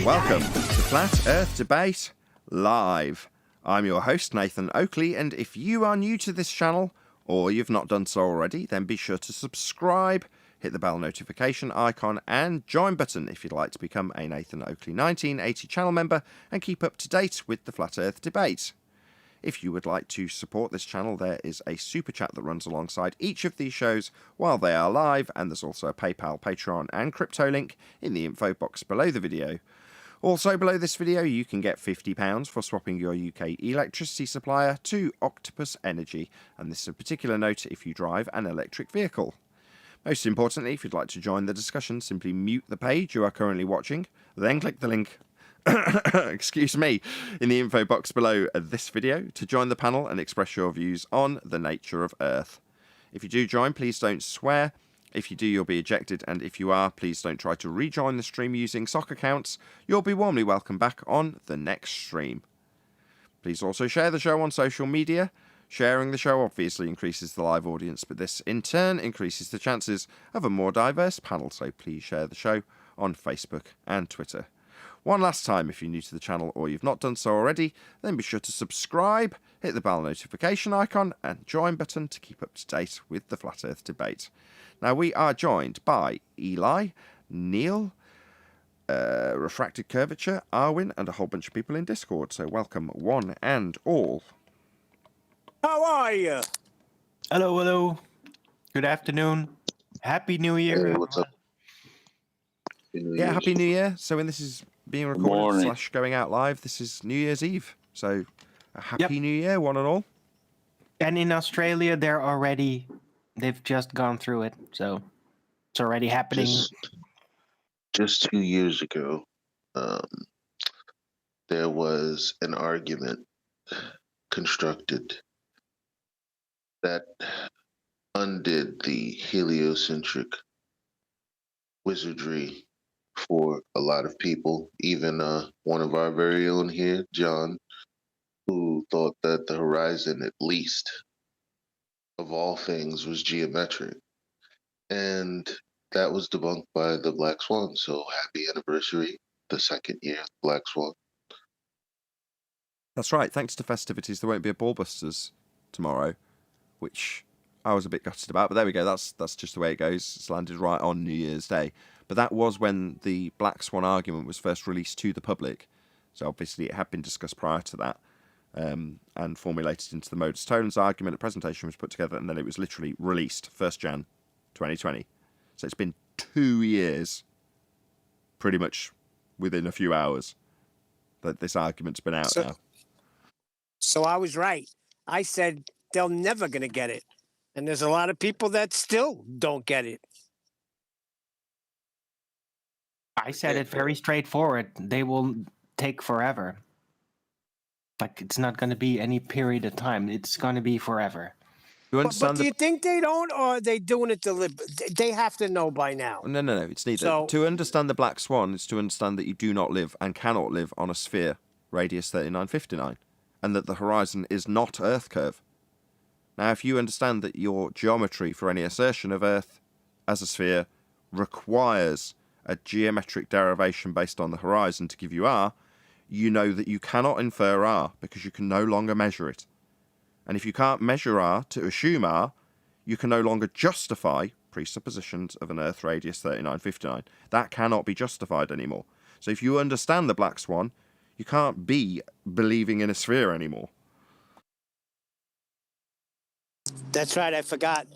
Welcome to Flat Earth Debate Live. I'm your host, Nathan Oakley, and if you are new to this channel, or you've not done so already, then be sure to subscribe, hit the bell notification icon, and join button if you'd like to become a Nathan Oakley 1980 channel member and keep up to date with the Flat Earth Debate. If you would like to support this channel, there is a super chat that runs alongside each of these shows while they are live, and there's also a PayPal, Patreon, and crypto link in the info box below the video. Also below this video, you can get £50 for swapping your UK electricity supplier to Octopus Energy, and this is a particular note if you drive an electric vehicle. Most importantly, if you'd like to join the discussion, simply mute the page you are currently watching, then click the link excuse me, in the info box below this video to join the panel and express your views on the nature of Earth. If you do join, please don't swear. If you do, you'll be ejected, and if you are, please don't try to rejoin the stream using sock accounts. You'll be warmly welcome back on the next stream. Please also share the show on social media. Sharing the show obviously increases the live audience, but this in turn increases the chances of a more diverse panel, so please share the show on Facebook and Twitter. One last time, if you're new to the channel or you've not done so already, then be sure to subscribe, hit the bell notification icon and join button to keep up to date with the Flat Earth Debate. Now, we are joined by Eli, Neil, Refracted Curvature, Arwin, and a whole bunch of people in Discord, so welcome one and all. How are you? Hello, hello. Good afternoon. Happy New Year. Hey, what's up? Yeah, Happy New Year. So when this is being recorded / going out live, this is New Year's Eve. So a Happy New Year, one and all. And in Australia, they've just gone through it. So it's already happening. Just 2 years ago, there was an argument constructed that undid the heliocentric wizardry for a lot of people, even one of our very own here, John, who thought that the horizon, at least of all things, was geometric. And that was debunked by the Black Swan. So happy anniversary, the second year of the Black Swan. That's right. Thanks to festivities, there won't be a Ballbusters tomorrow, which I was a bit gutted about. But there we go. That's just the way it goes. It's landed right on New Year's Day. But that was when the Black Swan argument was first released to the public. So obviously it had been discussed prior to that and formulated into the Modus Tollens argument. The presentation was put together and then it was literally released 1st Jan 2020. So it's been 2 years, pretty much within a few hours, that this argument's been out now. So I was right. I said they're never going to get it. And there's a lot of people that still don't get it. I said it very straightforward. They will take forever. Like, it's not going to be any period of time. It's going to be forever. But do you think they don't, or are they doing it deliberately? They have to know by now. No. It's neither. So, to understand the Black Swan is to understand that you do not live and cannot live on a sphere radius 3959, and that the horizon is not Earth curve. Now, if you understand that your geometry for any assertion of Earth as a sphere requires a geometric derivation based on the horizon to give you R, you know that you cannot infer R because you can no longer measure it. And if you can't measure R to assume R, you can no longer justify presuppositions of an Earth radius 3959. That cannot be justified anymore. So if you understand the Black Swan, you can't be believing in a sphere anymore. That's right, I forgot.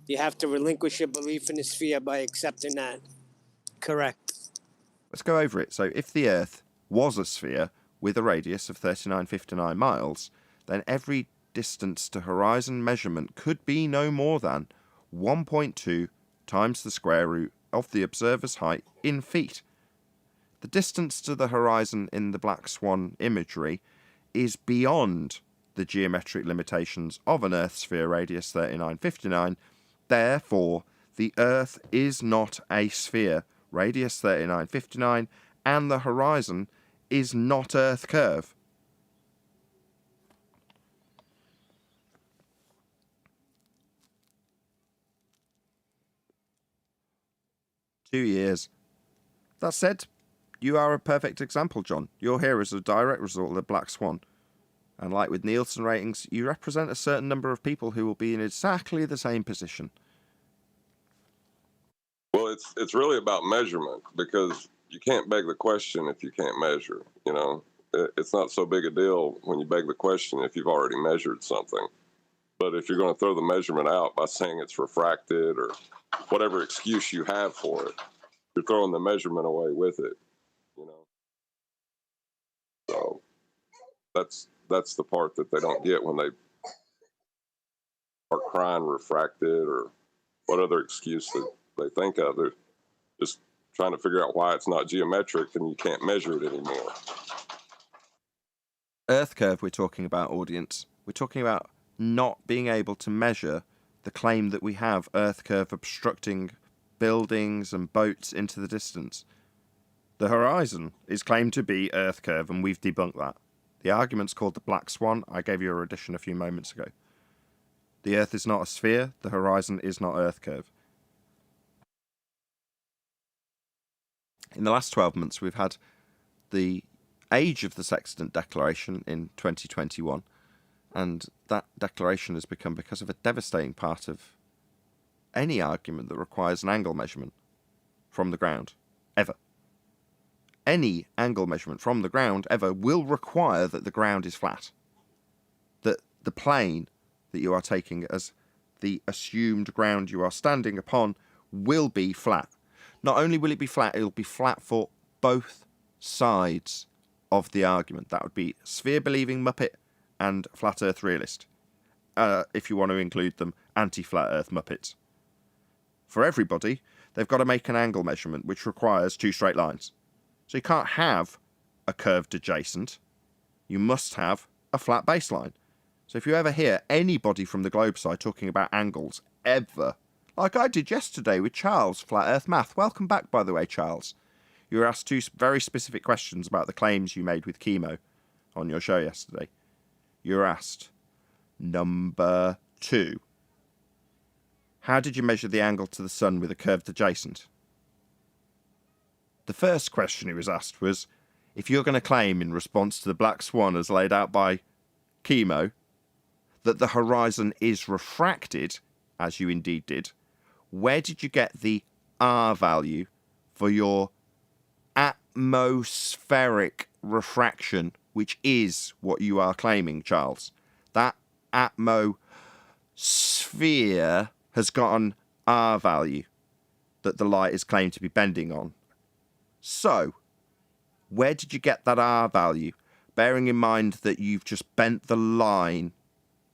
You have to relinquish your belief in the sphere by accepting that. Correct. Let's go over it. So if the Earth was a sphere with a radius of 3959 miles, then every distance to horizon measurement could be no more than 1.2 times the square root of the observer's height in feet. The distance to the horizon in the Black Swan imagery is beyond the geometric limitations of an Earth sphere radius 3959. Therefore, the Earth is not a sphere radius 3959, and the horizon is not Earth curve. "2 years. That said, you are a perfect example, John. You're here as a direct result of the Black Swan. And like with Nielsen ratings, you represent a certain number of people who will be in exactly the same position. Well, it's really about measurement, because you can't beg the question if you can't measure. You know, it's not so big a deal when you beg the question if you've already measured something. But if you're going to throw the measurement out by saying it's refracted or whatever excuse you have for it, you're throwing the measurement away with it. You know, so that's the part that they don't get when they are crying refracted or what other excuse that they think of. They're just trying to figure out why it's not geometric and you can't measure it anymore. Earth curve we're talking about, audience. We're talking about not being able to measure the claim that we have Earth curve obstructing buildings and boats into the distance. The horizon is claimed to be Earth curve, and we've debunked that. The argument's called the Black Swan. I gave you a rendition a few moments ago. The Earth is not a sphere. The horizon is not Earth curve. In the last 12 months, we've had the age of the sextant declaration in 2021, and that declaration has become because of a devastating part of any argument that requires an angle measurement from the ground, ever. Any angle measurement from the ground ever will require that the ground is flat, that the plane that you are taking as the assumed ground you are standing upon will be flat. Not only will it be flat, it will be flat for both sides of the argument. That would be sphere-believing Muppet and flat earth realist, if you want to include them, anti-flat earth Muppets. For everybody, they've got to make an angle measurement which requires two straight lines. So you can't have a curved adjacent. You must have a flat baseline. So if you ever hear anybody from the globe side talking about angles, ever, like I did yesterday with Charles, Flat Earth Math. Welcome back, by the way, Charles. You were asked two very specific questions about the claims you made with chemo on your show yesterday. You were asked, number 2, how did you measure the angle to the sun with a curved adjacent? The first question he was asked was, if you're going to claim in response to the Black Swan as laid out by chemo, that the horizon is refracted, as you indeed did, where did you get the R value for your atmospheric refraction, which is what you are claiming, Charles? That atmosphere has got an R value that the light is claimed to be bending on. So, where did you get that R value? Bearing in mind that you've just bent the line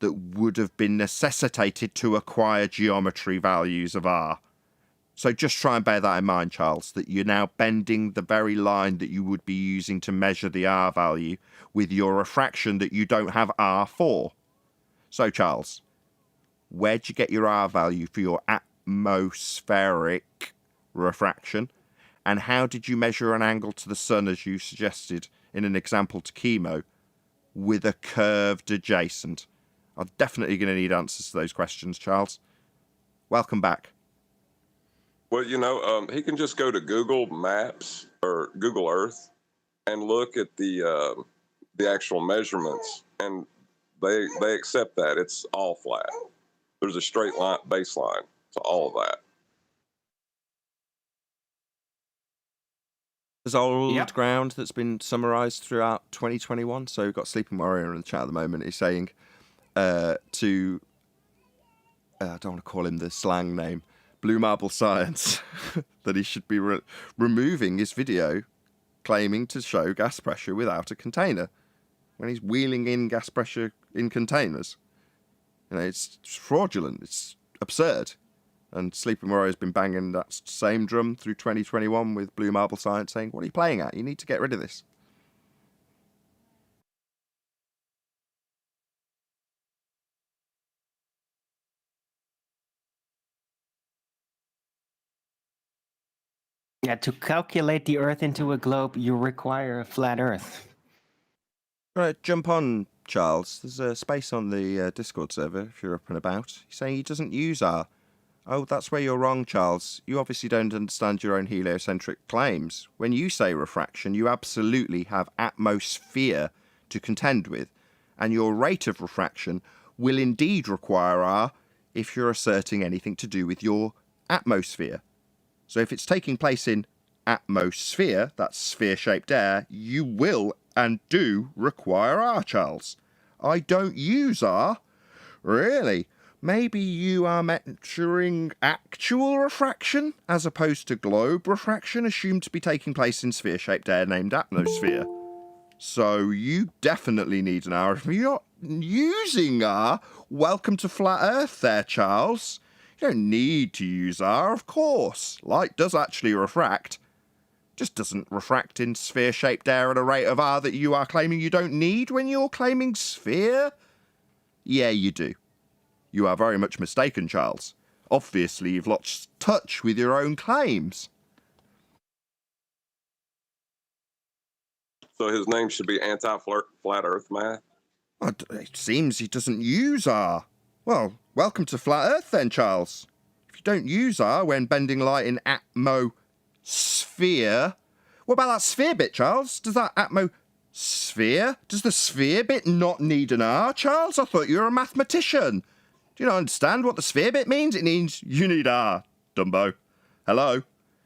that would have been necessitated to acquire geometry values of R. So just try and bear that in mind, Charles, that you're now bending the very line that you would be using to measure the R value with your refraction that you don't have R for. So, Charles, where'd you get your R value for your atmospheric refraction? And how did you measure an angle to the sun, as you suggested in an example to chemo, with a curved adjacent? I'm definitely going to need answers to those questions, Charles. Welcome back. Well, you know, he can just go to Google Maps or Google Earth and look at the actual measurements, and they accept that it's all flat. There's a straight line baseline to all of that. There's old ground that's been summarised throughout 2021. So we've got Sleeping Warrior in the chat at the moment. He's saying I don't want to call him the slang name, Blue Marble Science, that he should be removing his video claiming to show gas pressure without a container when he's wheeling in gas pressure in containers. You know, it's fraudulent. It's absurd. And Sleeping Warrior has been banging that same drum through 2021 with Blue Marble Science saying, what are you playing at? You need to get rid of this. Yeah, to calculate the Earth into a globe, you require a flat Earth. Right, jump on, Charles. There's a space on the Discord server if you're up and about. He's saying he doesn't use R. Oh, that's where you're wrong, Charles. You obviously don't understand your own heliocentric claims. When you say refraction, you absolutely have atmosphere to contend with, and your rate of refraction will indeed require R if you're asserting anything to do with your atmosphere. So if it's taking place in atmosphere, that's sphere-shaped air, you will and do require R, Charles. I don't use R. Really? Maybe you are measuring actual refraction as opposed to globe refraction, assumed to be taking place in sphere-shaped air named atmosphere. So you definitely need an R. If you're not using R, welcome to Flat Earth there, Charles. You don't need to use R, of course. Light does actually refract. Just doesn't refract in sphere-shaped air at a rate of R that you are claiming you don't need when you're claiming sphere? Yeah, you do. You are very much mistaken, Charles. Obviously, you've lost touch with your own claims. So his name should be Anti-Flat Earth Math? It seems he doesn't use R. Well, welcome to Flat Earth then, Charles. If you don't use R when bending light in atmosphere... What about that sphere bit, Charles? Does that atmosphere? Does the sphere bit not need an R, Charles? I thought you were a mathematician. Do you not understand what the sphere bit means? It means you need R, Dumbo. Hello?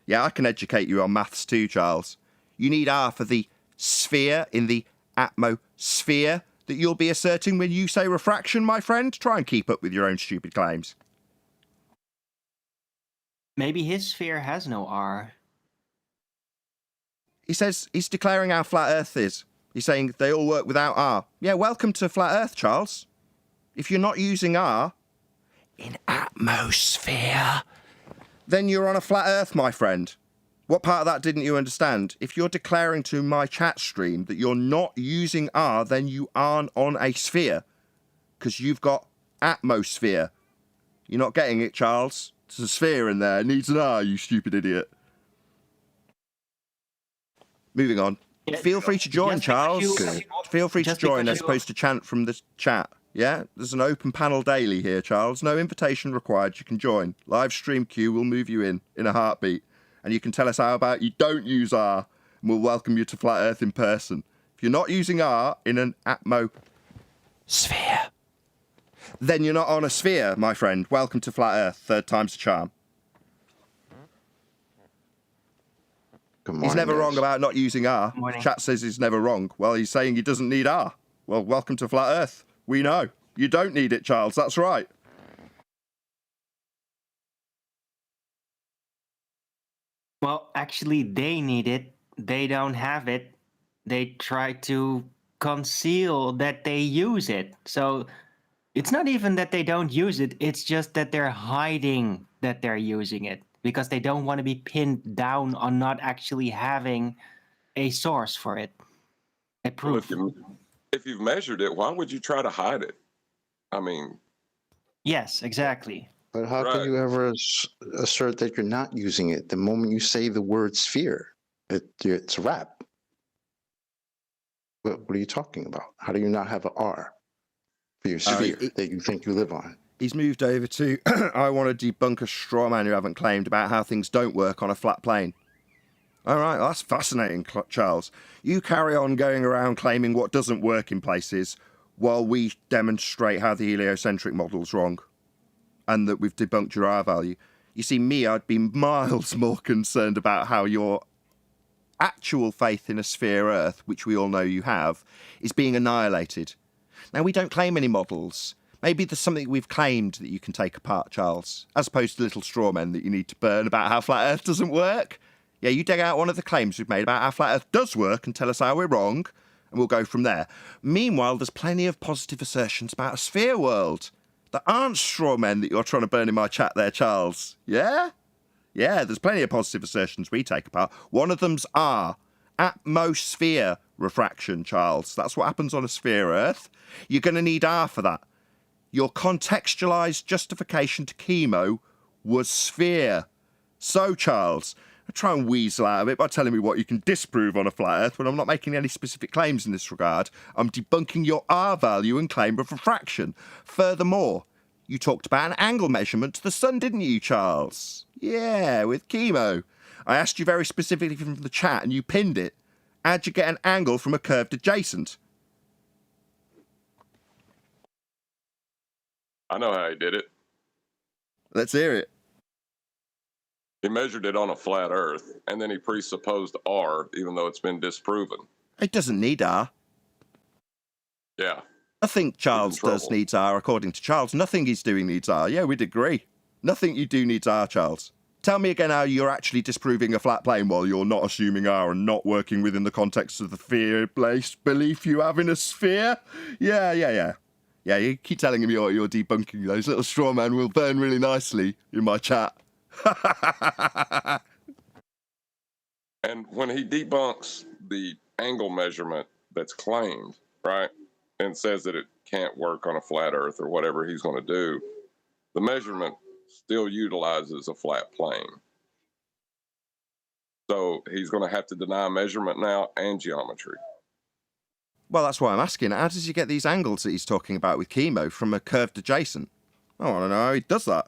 Yeah, I can educate you on maths too, Charles. You need R for the sphere in the atmosphere that you'll be asserting when you say refraction, my friend. Try and keep up with your own stupid claims. Maybe his sphere has no R. He says he's declaring how flat Earth is. He's saying they all work without R. Yeah, welcome to Flat Earth, Charles. If you're not using R in atmosphere, then you're on a flat Earth, my friend. What part of that didn't you understand? If you're declaring to my chat stream that you're not using R, then you aren't on a sphere, because you've got atmosphere. You're not getting it, Charles. There's a sphere in there. It needs an R, you stupid idiot. Moving on. Yeah, Feel free to join, Charles. Feel free to join as opposed to chant from the chat. Yeah? There's an open panel daily here, Charles. No invitation required. You can join. Live stream queue will move you in a heartbeat. And you can tell us how about you don't use R, and we'll welcome you to Flat Earth in person. If you're not using R in an atmosphere, then you're not on a sphere, my friend. Welcome to Flat Earth. Third time's a charm. Good morning, He's never guys. wrong about not using R. Morning. Chat says he's never wrong. Well, he's saying he doesn't need R. Well, welcome to Flat Earth. We know. You don't need it, Charles. That's right. Well, actually, they need it. They don't have it. They try to conceal that they use it. So it's not even that they don't use it. It's just that they're hiding that they're using it because they don't want to be pinned down on not actually having a source for it. A Well, proof. if you've measured it, why would you try to hide it? I mean, Yes, exactly. But how Right. can you ever assert that you're not using it? The moment you say the word sphere, it's a wrap. What are you talking about? How do you not have an R for your sphere that you think you live on? He's moved over to, I want to debunk a straw man who haven't claimed about how things don't work on a flat plane. All right, that's fascinating, Charles. You carry on going around claiming what doesn't work in places while we demonstrate how the heliocentric model's wrong and that we've debunked your R value. You see, me, I'd be miles more concerned about how your actual faith in a sphere Earth, which we all know you have, is being annihilated. Now, we don't claim any models. Maybe there's something we've claimed that you can take apart, Charles, as opposed to little straw men that you need to burn about how flat Earth doesn't work. Yeah, you dig out one of the claims we've made about how flat Earth does work and tell us how we're wrong, and we'll go from there. Meanwhile, there's plenty of positive assertions about a sphere world that aren't straw men that you're trying to burn in my chat there, Charles. Yeah? Yeah, there's plenty of positive assertions we take apart. One of them's R. Atmosphere refraction, Charles. That's what happens on a sphere Earth. You're going to need R for that. Your contextualised justification to chemo was sphere. So, Charles, try and weasel out of it by telling me what you can disprove on a flat Earth when I'm not making any specific claims in this regard. I'm debunking your R value and claim of refraction. Furthermore, you talked about an angle measurement to the sun, didn't you, Charles? Yeah, with chemo. I asked you very specifically from the chat and you pinned it. How'd you get an angle from a curved adjacent? I know how he did it. Let's hear it. He measured it on a flat Earth, and then he presupposed R, even though it's been disproven. It doesn't need R. Yeah. I think Charles He's in does trouble. needs R, according to Charles. Nothing he's doing needs R. Yeah, we'd agree. Nothing you do needs R, Charles. Tell me again how you're actually disproving a flat plane while you're not assuming R and not working within the context of the fear-based belief you have in a sphere. Yeah, you keep telling him you're debunking those little straw men will burn really nicely in my chat. And when he debunks the angle measurement that's claimed, right, and says that it can't work on a flat Earth or whatever he's going to do, the measurement still utilizes a flat plane. So he's going to have to deny measurement now and geometry. Well, that's why I'm asking. How does he get these angles that he's talking about with chemo from a curved adjacent? I want to know how he does that.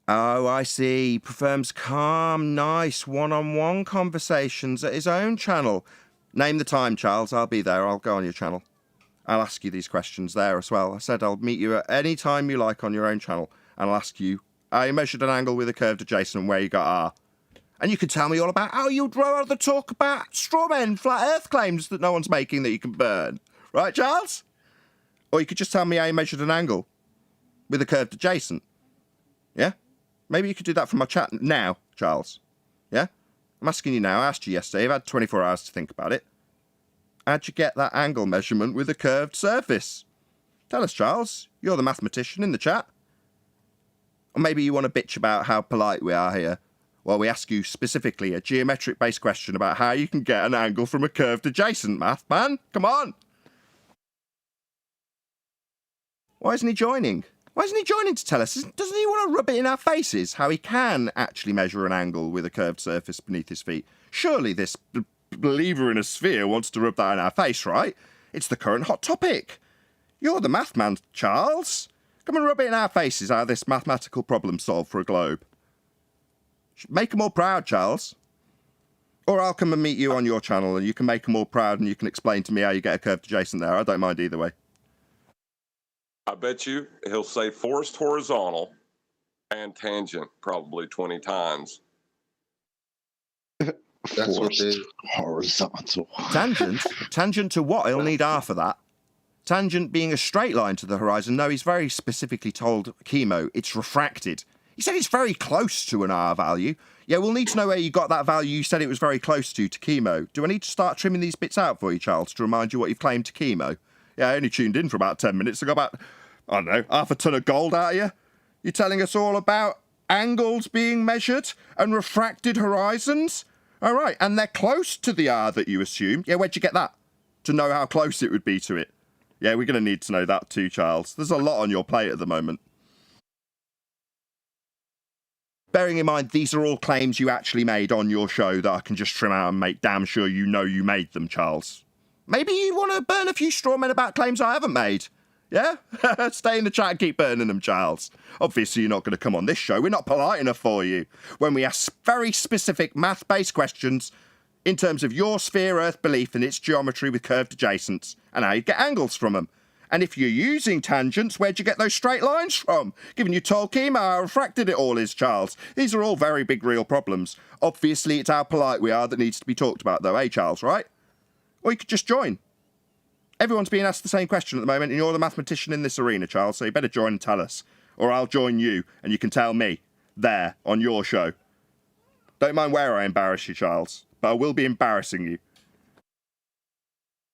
Oh, I see. He prefers calm, nice, one-on-one conversations at his own channel. Name the time, Charles. I'll be there. I'll go on your channel. I'll ask you these questions there as well. I said I'll meet you at any time you like on your own channel, and I'll ask you how you measured an angle with a curved adjacent and where you got R. And you can tell me all about how you'd rather talk about straw men, flat earth claims that no one's making that you can burn. Right, Charles? Or you could just tell me how you measured an angle with a curved adjacent. Yeah? Maybe you could do that from my chat now, Charles. Yeah? I'm asking you now. I asked you yesterday. You've had 24 hours to think about it. How'd you get that angle measurement with a curved surface? Tell us, Charles. You're the mathematician in the chat. Or maybe you want to bitch about how polite we are here. Well, we ask you specifically a geometric-based question about how you can get an angle from a curved adjacent, math man. Come on. Why isn't he joining? Why isn't he joining to tell us? Doesn't he want to rub it in our faces how he can actually measure an angle with a curved surface beneath his feet? Surely this believer in a sphere wants to rub that in our face, right? It's the current hot topic. You're the math man, Charles. Come and rub it in our faces how this mathematical problem's solved for a globe. Make them all proud, Charles. Or I'll come and meet you on your channel and you can make them all proud and you can explain to me how you get a curved adjacent there. I don't mind either way. I bet you he'll say forced horizontal and tangent probably 20 times. That's what they... Horizontal. Tangent? Tangent to what? He'll need R for that. Tangent being a straight line to the horizon. No, he's very specifically told chemo it's refracted. He said it's very close to an R value. Yeah, we'll need to know where you got that value you said it was very close to chemo. Do I need to start trimming these bits out for you, Charles, to remind you what you've claimed to chemo? Yeah, I only tuned in for about 10 minutes. I got about, I don't know, half a ton of gold out of you. You're telling us all about angles being measured and refracted horizons? All right, and they're close to the R that you assumed. Yeah, where'd you get that? To know how close it would be to it. Yeah, we're going to need to know that too, Charles. There's a lot on your plate at the moment. Bearing in mind, these are all claims you actually made on your show that I can just trim out and make damn sure you know you made them, Charles. Maybe you want to burn a few straw men about claims I haven't made. Yeah? Stay in the chat and keep burning them, Charles. Obviously, you're not going to come on this show. We're not polite enough for you. When we ask very specific math-based questions in terms of your sphere Earth belief and its geometry with curved adjacents and how you get angles from them. And if you're using tangents, where'd you get those straight lines from? Given you told chemo how refracted it all is, Charles. These are all very big real problems. Obviously, it's how polite we are that needs to be talked about, though, eh, Charles, right? Or you could just join. Everyone's being asked the same question at the moment, and you're the mathematician in this arena, Charles, so you better join and tell us. Or I'll join you, and you can tell me, there, on your show. Don't mind where I embarrass you, Charles, but I will be embarrassing you.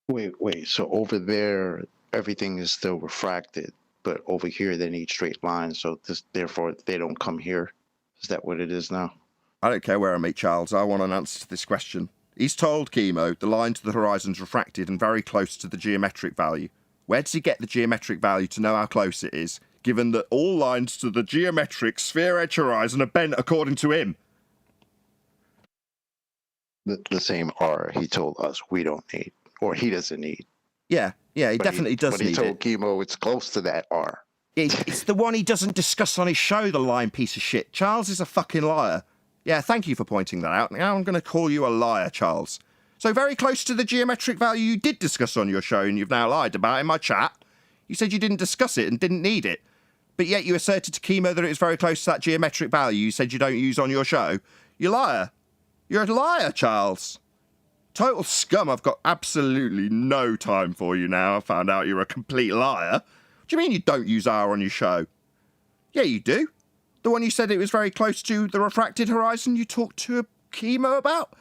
Wait. So over there, everything is still refracted, but over here they need straight lines. So therefore, they don't come here. Is that what it is now? I don't care where I meet Charles. I want an answer to this question. He's told chemo the line to the horizon's refracted and very close to the geometric value. Where does he get the geometric value to know how close it is, given that all lines to the geometric sphere edge horizon are bent according to him? The same R he told us we don't need, or he doesn't need. Yeah, he definitely does But he need told it. Chemo it's close to that R. It's the one he doesn't discuss on his show, the lying piece of shit. Charles is a fucking liar. Yeah, thank you for pointing that out. Now I'm going to call you a liar, Charles. So very close to the geometric value you did discuss on your show and you've now lied about in my chat. You said you didn't discuss it and didn't need it. But yet you asserted to Chemo that it was very close to that geometric value you said you don't use on your show. You liar. You're a liar, Charles. Total scum. I've got absolutely no time for you now. I found out you're a complete liar. What do you mean you don't use R on your show? Yeah, you do. The one you said it was very close to the refracted horizon you talked to Chemo about?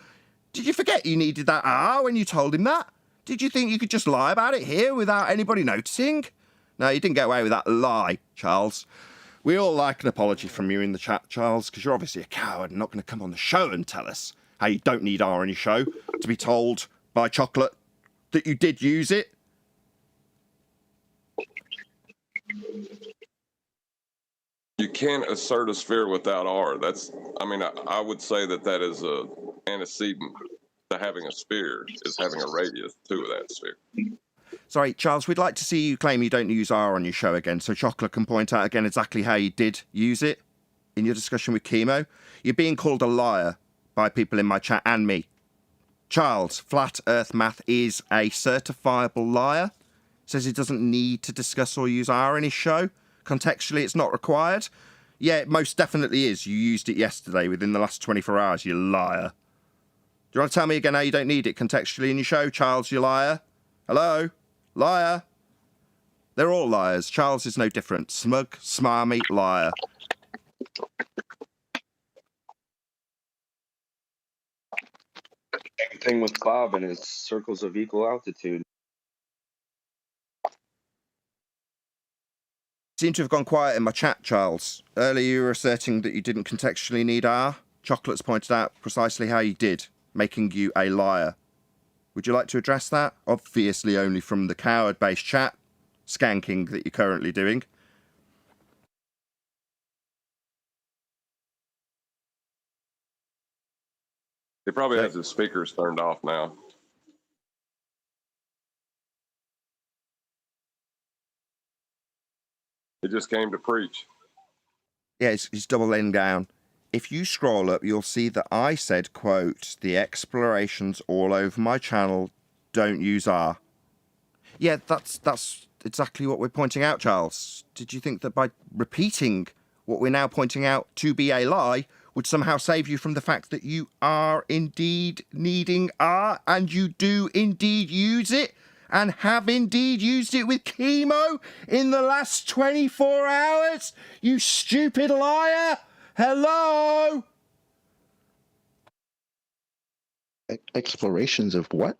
Did you forget you needed that R when you told him that? Did you think you could just lie about it here without anybody noticing? No, you didn't get away with that lie, Charles. We all like an apology from you in the chat, Charles, because you're obviously a coward and not going to come on the show and tell us how you don't need R on your show to be told by Chocolate that you did use it. You can't assert a sphere without R. I would say that is a antecedent to having a sphere, is having a radius to that sphere. Sorry, Charles, we'd like to see you claim you don't use R on your show again, so Chocolate can point out again exactly how you did use it in your discussion with Chemo. You're being called a liar by people in my chat and me. Charles, Flat Earth Math is a certifiable liar. Says he doesn't need to discuss or use R in his show. Contextually, it's not required. Yeah, it most definitely is. You used it yesterday within the last 24 hours, you liar. Do you want to tell me again how you don't need it contextually in your show, Charles, you liar? Hello? Liar? They're all liars. Charles is no different. Smug, smarmy, liar. Same thing with Bob and his circles of equal altitude. Seem to have gone quiet in my chat, Charles. Earlier you were asserting that you didn't contextually need R. Chocolate's pointed out precisely how you did, making you a liar. Would you like to address that? Obviously only from the coward-based chat, skanking that you're currently doing. He probably has his speakers turned off now. He just came to preach. Yeah, he's doubling down. If you scroll up, you'll see that I said, quote, the explorations all over my channel don't use R. Yeah, that's exactly what we're pointing out, Charles. Did you think that by repeating what we're now pointing out to be a lie would somehow save you from the fact that you are indeed needing R and you do indeed use it and have indeed used it with Chemo in the last 24 hours? You stupid liar! Hello? Explorations of what?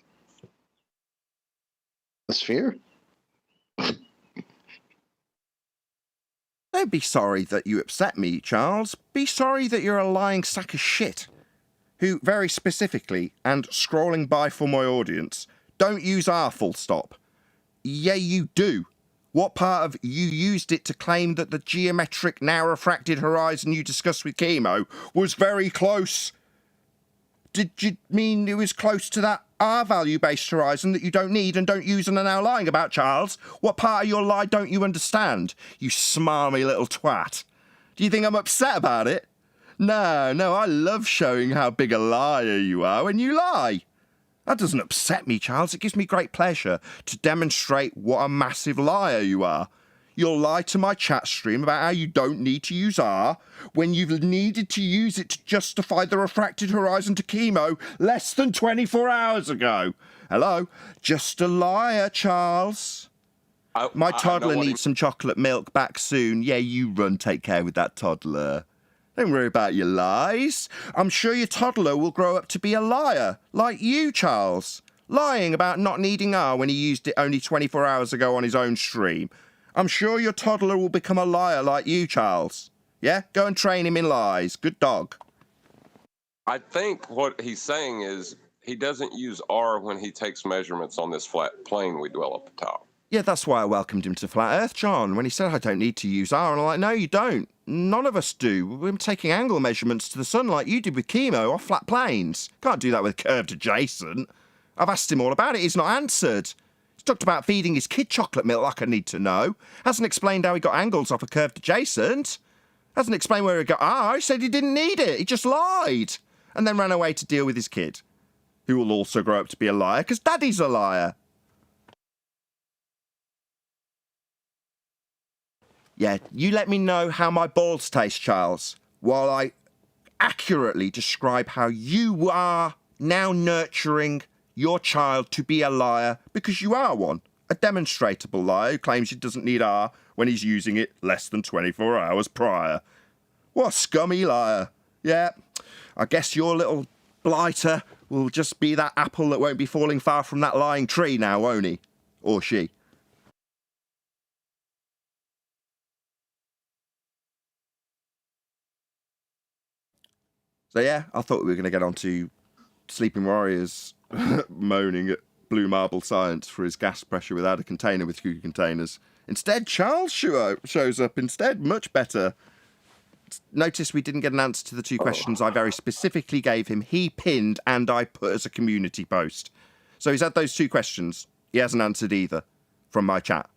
A sphere? Don't be sorry that you upset me, Charles. Be sorry that you're a lying sack of shit. Who, very specifically, and scrolling by for my audience, don't use R full stop. Yeah, you do. What part of you used it to claim that the geometric now refracted horizon you discussed with Chemo was very close? Did you mean it was close to that R value-based horizon that you don't need and don't use and are now lying about, Charles? What part of your lie don't you understand, you smarmy little twat? Do you think I'm upset about it? No, I love showing how big a liar you are when you lie. That doesn't upset me, Charles. It gives me great pleasure to demonstrate what a massive liar you are. You'll lie to my chat stream about how you don't need to use R when you've needed to use it to justify the refracted horizon to Chemo less than 24 hours ago. Hello? Just a liar, Charles. My toddler needs some chocolate milk back soon. Yeah, you run, take care with that toddler. Don't worry about your lies. I'm sure your toddler will grow up to be a liar, like you, Charles. Lying about not needing R when he used it only 24 hours ago on his own stream. I'm sure your toddler will become a liar like you, Charles. Yeah? Go and train him in lies. Good dog. I think what he's saying is he doesn't use R when he takes measurements on this flat plane we dwell up the top. Yeah, that's why I welcomed him to Flat Earth, John, when he said I don't need to use R. And I'm like, no, you don't. None of us do. We're taking angle measurements to the sun like you did with Chemo off flat planes. Can't do that with curved adjacent. I've asked him all about it. He's not answered. He's talked about feeding his kid chocolate milk like I need to know. Hasn't explained how he got angles off a curved adjacent. Hasn't explained where he got R. He said he didn't need it. He just lied. And then ran away to deal with his kid, who will also grow up to be a liar, because Daddy's a liar. Yeah, you let me know how my balls taste, Charles, while I accurately describe how you are now nurturing your child to be a liar, because you are one. A demonstrable liar who claims he doesn't need R when he's using it less than 24 hours prior. What a scummy liar. Yeah, I guess your little blighter will just be that apple that won't be falling far from that lying tree now, won't he? Or she. So yeah, I thought we were going to get on to Sleeping Warriors moaning at Blue Marble Science for his gas pressure without a container with 2 containers. Instead, Charles shows up instead. Much better. Notice we didn't get an answer to the 2 questions I very specifically gave him. He pinned and I put as a community post. So he's had those 2 questions. He hasn't answered either from my chat.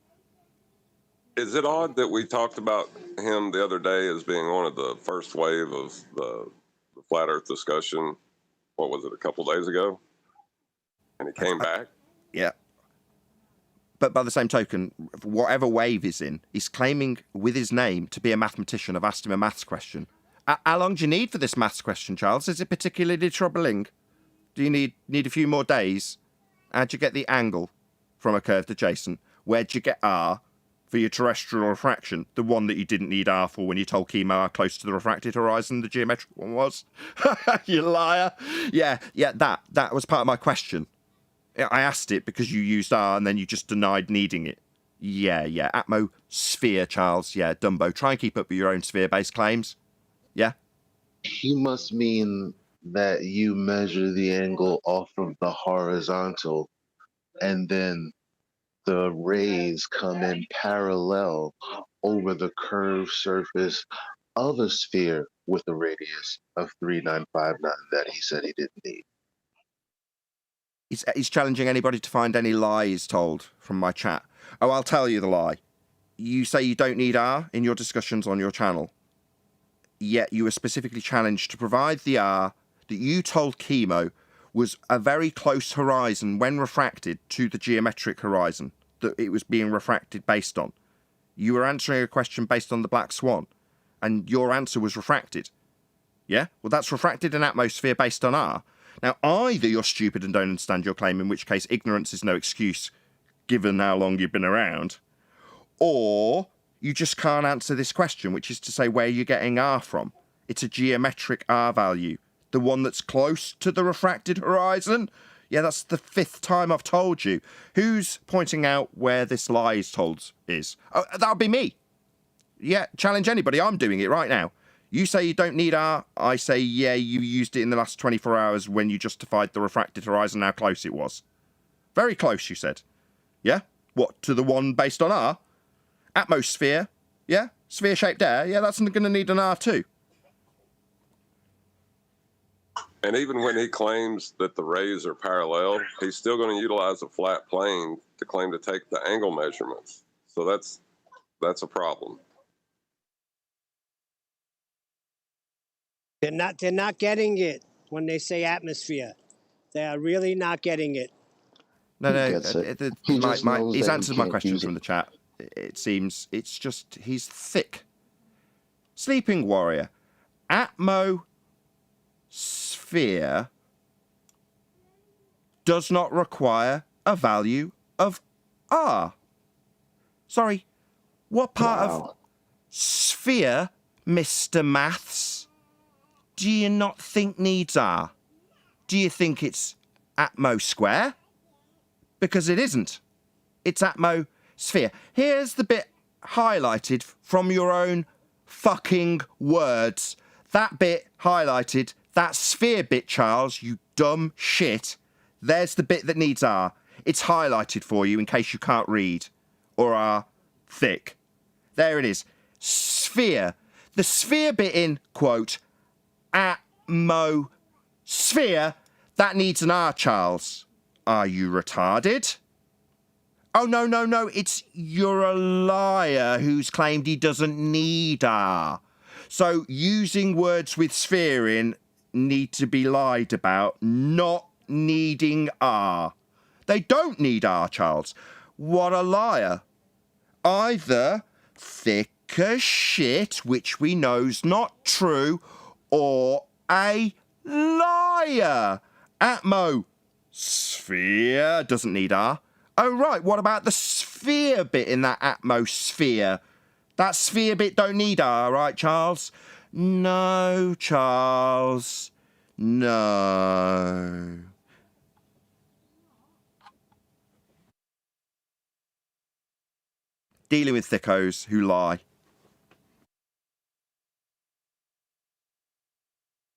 Is it odd that we talked about him the other day as being one of the first wave of the flat Earth discussion? What was it, a couple days ago? And he came back? Yeah. But by the same token, whatever wave he's in, he's claiming with his name to be a mathematician. I've asked him a maths question. How long do you need for this maths question, Charles? Is it particularly troubling? Do you need a few more days? How'd you get the angle from a curved adjacent? Where'd you get R for your terrestrial refraction? The one that you didn't need R for when you told Chemo how close to the refracted horizon the geometric one was? You liar. Yeah, that was part of my question. I asked it because you used R and then you just denied needing it. Yeah. Atmosphere, Charles. Yeah, Dumbo. Try and keep up with your own sphere-based claims. Yeah? He must mean that you measure the angle off of the horizontal and then the rays come in parallel over the curved surface of a sphere with a radius of 3959 that he said he didn't need. He's challenging anybody to find any lies told from my chat. Oh, I'll tell you the lie. You say you don't need R in your discussions on your channel, yet you were specifically challenged to provide the R that you told Chemo was a very close horizon when refracted to the geometric horizon that it was being refracted based on. You were answering a question based on the black swan, and your answer was refracted. Yeah? Well, that's refracted in atmosphere based on R. Now, either you're stupid and don't understand your claim, in which case ignorance is no excuse, given how long you've been around, or you just can't answer this question, which is to say where you're getting R from. It's a geometric R value, the one that's close to the refracted horizon. Yeah, that's the 5th time I've told you. Who's pointing out where this lie is told is? Oh, that'll be me. Yeah, challenge anybody. I'm doing it right now. You say you don't need R. I say, yeah, you used it in the last 24 hours when you justified the refracted horizon, how close it was. Very close, you said. Yeah? What, to the one based on R? Atmosphere? Yeah? Sphere-shaped air? Yeah, that's going to need an R too. And even when he claims that the rays are parallel, he's still going to utilize a flat plane to claim to take the angle measurements. So that's a problem. They're not getting it when they say atmosphere. They are really not getting it. No, He he's just answered my can't questions use it. from the chat. It seems it's just he's thick. Sleeping Warrior. Atmosphere does not require a value of R. Sorry, what part of sphere, Mr. Maths, do you not think needs R? Do you think it's atmo square? Because it isn't. It's atmosphere. Here's the bit highlighted from your own fucking words. That bit highlighted, that sphere bit, Charles, you dumb shit. There's the bit that needs R. It's highlighted for you in case you can't read or are thick. There it is. Sphere. The sphere bit in, quote, atmosphere, that needs an R, Charles. Are you retarded? Oh, no. It's you're a liar who's claimed he doesn't need R. So using words with sphere in need to be lied about, not needing R. They don't need R, Charles. What a liar. Either thick as shit, which we know's not true, or a liar. Atmosphere doesn't need R. Oh, right, what about the sphere bit in that atmosphere? That sphere bit don't need R, right, Charles? No, Charles. No. Dealing with thickos who lie.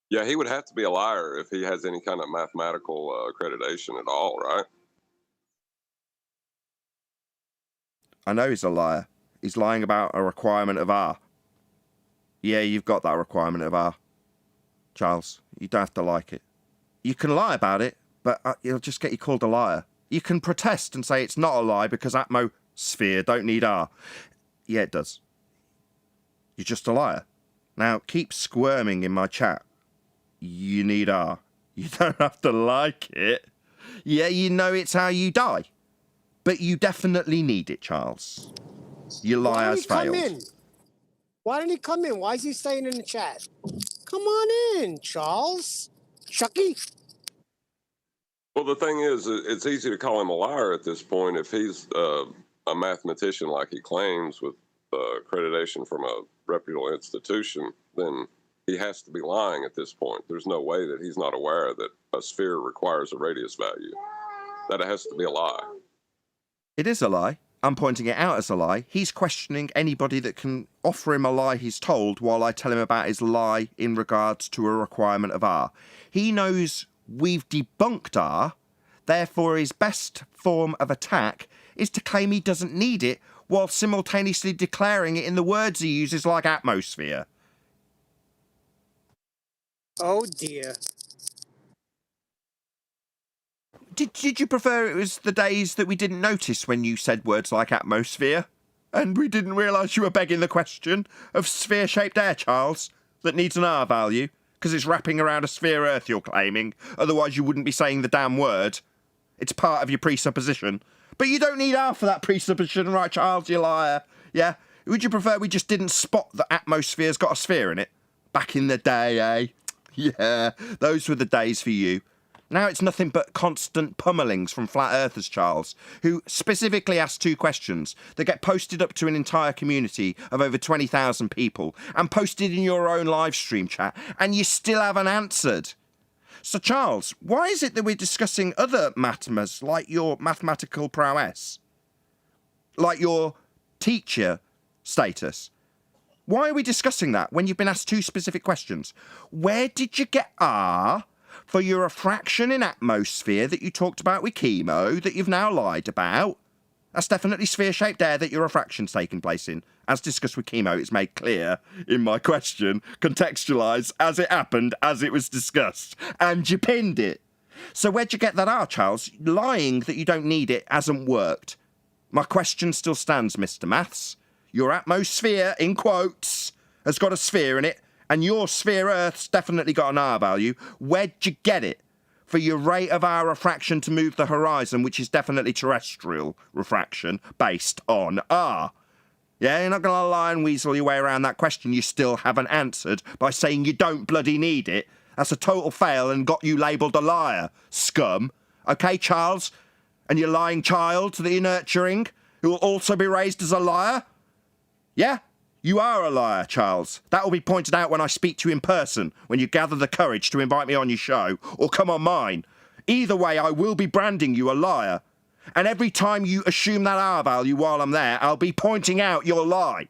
Yeah, he would have to be a liar if he has any kind of mathematical accreditation at all, right? I know he's a liar. He's lying about a requirement of R. Yeah, you've got that requirement of R. Charles, you don't have to like it. You can lie about it, but it'll just get you called a liar. You can protest and say it's not a lie because atmosphere don't need R. Yeah, it does. You're just a liar. Now, keep squirming in my chat. You need R. You don't have to like it. Yeah, you know it's how you die. But you definitely need it, Charles. Your lie has failed. Why didn't he come in? Why is he staying in the chat? Come on in, Charles. Chucky? Well, the thing is, it's easy to call him a liar at this point. If he's a mathematician like he claims with accreditation from a reputable institution, then he has to be lying at this point. There's no way that he's not aware that a sphere requires a radius value. That has to be a lie. It is a lie. I'm pointing it out as a lie. He's questioning anybody that can offer him a lie he's told while I tell him about his lie in regards to a requirement of R. He knows we've debunked R, therefore his best form of attack is to claim he doesn't need it while simultaneously declaring it in the words he uses like atmosphere. Oh, dear. Did you prefer it was the days that we didn't notice when you said words like atmosphere? And we didn't realise you were begging the question of sphere-shaped air, Charles, that needs an R value, because it's wrapping around a sphere Earth you're claiming, otherwise you wouldn't be saying the damn word. It's part of your presupposition. But you don't need R for that presupposition, right, Charles, you liar? Yeah? Would you prefer we just didn't spot that atmosphere's got a sphere in it? Back in the day, eh? Yeah, those were the days for you. Now it's nothing but constant pummelings from flat earthers, Charles, who specifically ask two questions that get posted up to an entire community of over 20,000 people and posted in your own live stream chat, and you still haven't answered. So, Charles, why is it that we're discussing other matmas like your mathematical prowess? Like your teacher status? Why are we discussing that when you've been asked two specific questions? Where did you get R for your refraction in atmosphere that you talked about with chemo that you've now lied about? That's definitely sphere-shaped air that your refraction's taking place in. As discussed with chemo, it's made clear in my question, contextualised as it happened, as it was discussed. And you pinned it. So where'd you get that R, Charles? Lying that you don't need it hasn't worked. My question still stands, Mr. Maths. Your atmosphere, in quotes, has got a sphere in it, and your sphere Earth's definitely got an R value. Where'd you get it? For your rate of R refraction to move the horizon, which is definitely terrestrial refraction, based on R. Yeah, you're not going to lie and weasel your way around that question you still haven't answered by saying you don't bloody need it. That's a total fail and got you labelled a liar, scum. Okay, Charles? And your lying child that you're nurturing, who will also be raised as a liar? Yeah? You are a liar, Charles. That will be pointed out when I speak to you in person, when you gather the courage to invite me on your show, or come on mine. Either way, I will be branding you a liar. And every time you assume that R value while I'm there, I'll be pointing out your lie.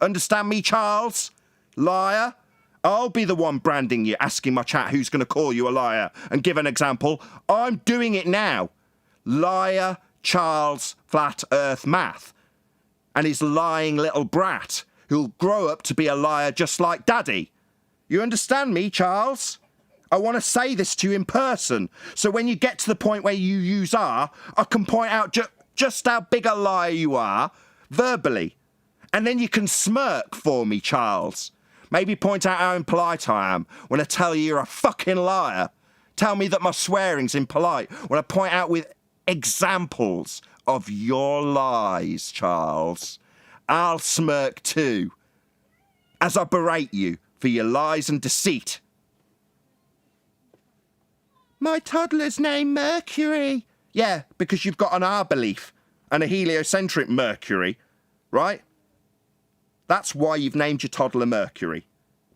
Understand me, Charles? Liar? I'll be the one branding you, asking my chat who's going to call you a liar, and give an example. I'm doing it now. Liar Charles Flat Earth Math. And his lying little brat, who'll grow up to be a liar just like Daddy. You understand me, Charles? I want to say this to you in person, so when you get to the point where you use R, I can point out just how big a liar you are, verbally. And then you can smirk for me, Charles. Maybe point out how impolite I am when I tell you you're a fucking liar. Tell me that my swearing's impolite when I point out with examples of your lies, Charles. I'll smirk too, as I berate you for your lies and deceit. My toddler's named Mercury. Yeah, because you've got an R belief and a heliocentric Mercury, right? That's why you've named your toddler Mercury.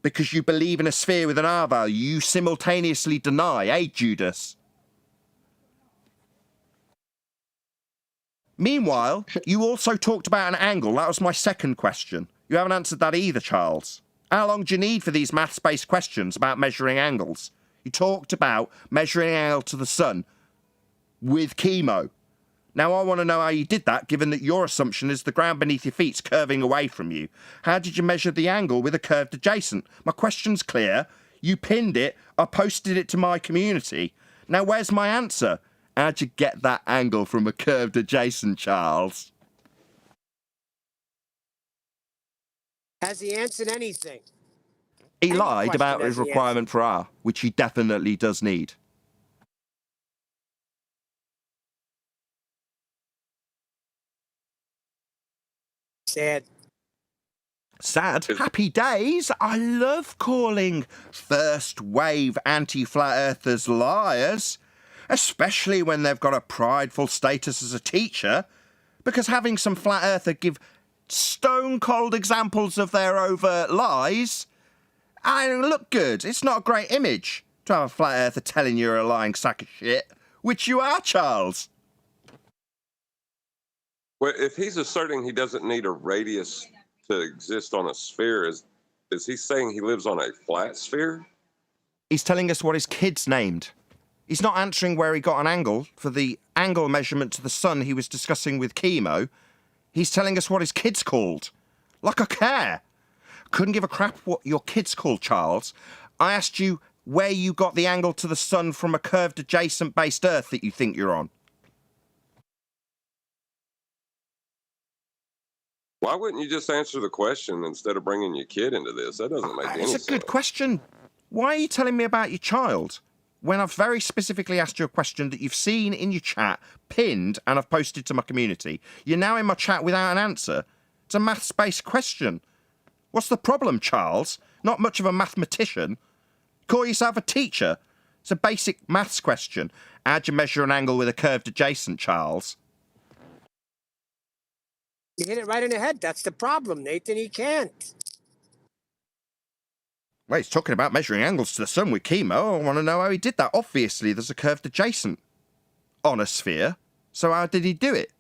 Because you believe in a sphere with an R value you simultaneously deny, eh, Judas? Meanwhile, you also talked about an angle. That was my second question. You haven't answered that either, Charles. How long do you need for these maths-based questions about measuring angles? You talked about measuring an angle to the sun with chemo. Now, I want to know how you did that, given that your assumption is the ground beneath your feet's curving away from you. How did you measure the angle with a curved adjacent? My question's clear. You pinned it. I posted it to my community. Now, where's my answer? How'd you get that angle from a curved adjacent, Charles? Has he answered anything? He Any lied question about has his he requirement for R, which he definitely does need. Sad. Sad. Happy days. I love calling first wave anti-flat earthers liars, especially when they've got a prideful status as a teacher, because having some flat earther give stone cold examples of their overt lies, I don't look good. It's not a great image to have a flat earther telling you're a lying sack of shit, which you are, Charles. Well, if he's asserting he doesn't need a radius to exist on a sphere, is he saying he lives on a flat sphere? He's telling us what his kid's named. He's not answering where he got an angle for the angle measurement to the sun he was discussing with chemo. He's telling us what his kid's called. Like I care. Couldn't give a crap what your kid's called, Charles. I asked you where you got the angle to the sun from a curved adjacent based Earth that you think you're on. Why wouldn't you just answer the question instead of bringing your kid into this? That doesn't make any sense. It's a good question. Why are you telling me about your child when I've very specifically asked you a question that you've seen in your chat, pinned, and I've posted to my community? You're now in my chat without an answer. It's a maths-based question. What's the problem, Charles? Not much of a mathematician. Call yourself a teacher. It's a basic maths question. How'd you measure an angle with a curved adjacent, Charles? You hit it right in the head. That's the problem, Nathan. He can't. Well, he's talking about measuring angles to the sun with chemo. I want to know how he did that. Obviously, there's a curved adjacent on a sphere. So how did he do it?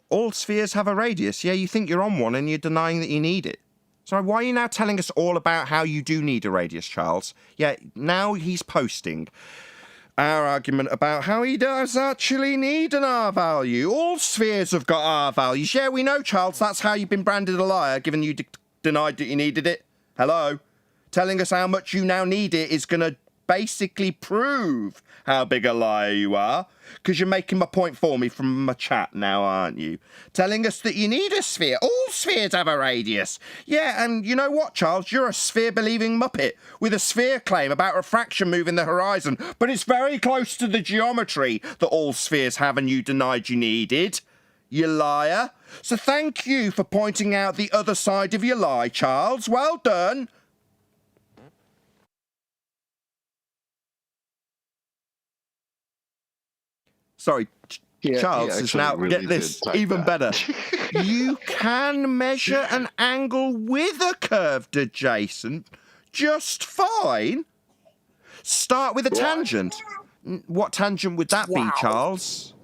All spheres have a radius. Yeah, you think you're on one and you're denying that you need it. So why are you now telling us all about how you do need a radius, Charles? Yeah, now he's posting our argument about how he does actually need an R value. All spheres have got R values. Yeah, we know, Charles. That's how you've been branded a liar, given you denied that you needed it. Hello? Telling us how much you now need it is going to basically prove how big a liar you are, because you're making my point for me from my chat now, aren't you? Telling us that you need a sphere. All spheres have a radius. Yeah, and you know what, Charles? You're a sphere-believing muppet with a sphere claim about refraction moving the horizon, but it's very close to the geometry that all spheres have and you denied you needed. You liar. So thank you for pointing out the other side of your lie, Charles. Well done. Sorry, Charles is now, really get this, did type even that. better. You can measure an angle with a curved adjacent just fine. Start with a tangent. What tangent would that be, Charles?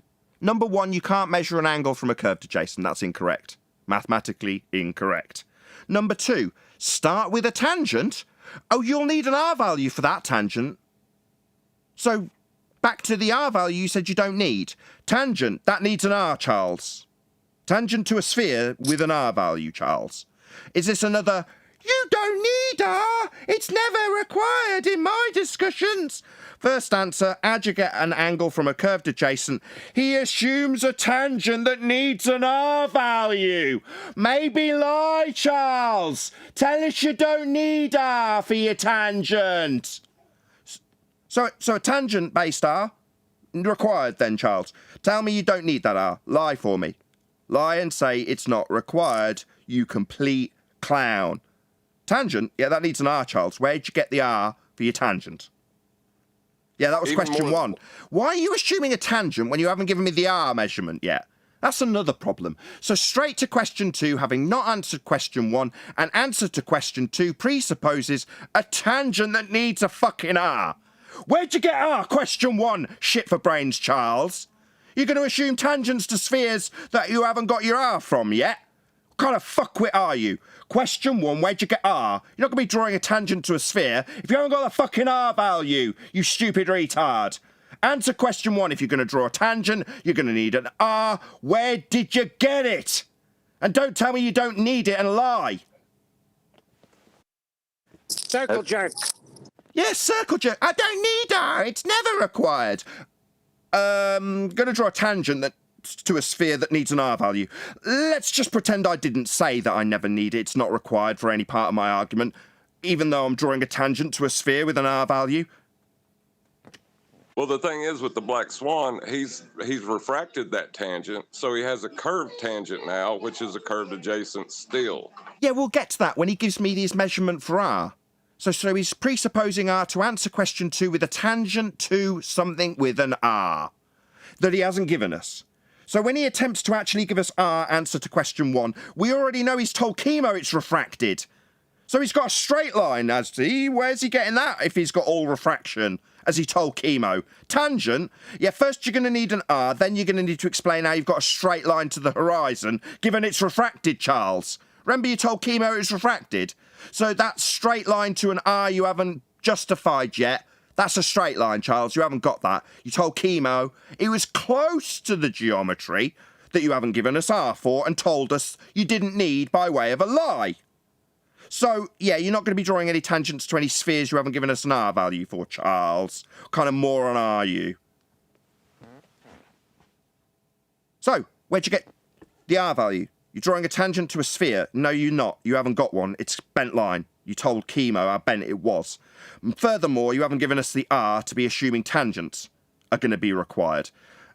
Number one, you can't measure an angle from a curved adjacent. That's incorrect. Mathematically incorrect. Number two, start with a tangent. Oh, you'll need an R value for that tangent. So back to the R value you said you don't need. Tangent, that needs an R, Charles. Tangent to a sphere with an R value, Charles. Is this another You don't need R. It's never required in my discussions. First answer, as you get an angle from a curved adjacent, he assumes a tangent that needs an R value. Maybe lie, Charles. Tell us you don't need R for your tangent. So a tangent-based R required then, Charles. Tell me you don't need that R. Lie for me. Lie and say it's not required, you complete clown. Tangent? Yeah, that needs an R, Charles. Where'd you get the R for your tangent? Yeah, that was Even question more- one. Why are you assuming a tangent when you haven't given me the R measurement yet? That's another problem. So straight to question two, having not answered question one, and answer to question two presupposes a tangent that needs a fucking R. Where'd you get R? Question one. Shit for brains, Charles. You're going to assume tangents to spheres that you haven't got your R from yet? What kind of fuckwit are you? Question one, where'd you get R? You're not going to be drawing a tangent to a sphere if you haven't got the fucking R value, you stupid retard. Answer question one, if you're going to draw a tangent, you're going to need an R. Where did you get it? And don't tell me you don't need it and lie. Circle jerk. Yes, circle jerk. I don't need R. It's never required. Going to draw a tangent to a sphere that needs an R value. Let's just pretend I didn't say that I never need it. It's not required for any part of my argument, even though I'm drawing a tangent to a sphere with an R value. Well, the thing is with the black swan, he's refracted that tangent, so he has a curved tangent now, which is a curved adjacent still. Yeah, we'll get to that when he gives me his measurement for R. So he's presupposing R to answer question two with a tangent to something with an R that he hasn't given us. So when he attempts to actually give us R answer to question one, we already know he's told Chemo it's refracted. So he's got a straight line, as he. Where's he getting that if he's got all refraction, as he told Chemo? Tangent, yeah, first you're going to need an R, then you're going to need to explain how you've got a straight line to the horizon, given it's refracted, Charles. Remember you told Chemo it's refracted? So that straight line to an R you haven't justified yet. That's a straight line, Charles. You haven't got that. You told Chemo it was close to the geometry that you haven't given us R for and told us you didn't need by way of a lie. So, yeah, you're not going to be drawing any tangents to any spheres you haven't given us an R value for, Charles. What kind of moron are you? So, where'd you get the R value? You're drawing a tangent to a sphere. No, you're not. You haven't got one. It's bent line. You told Chemo how bent it was. And furthermore, you haven't given us the R to be assuming tangents are going to be required.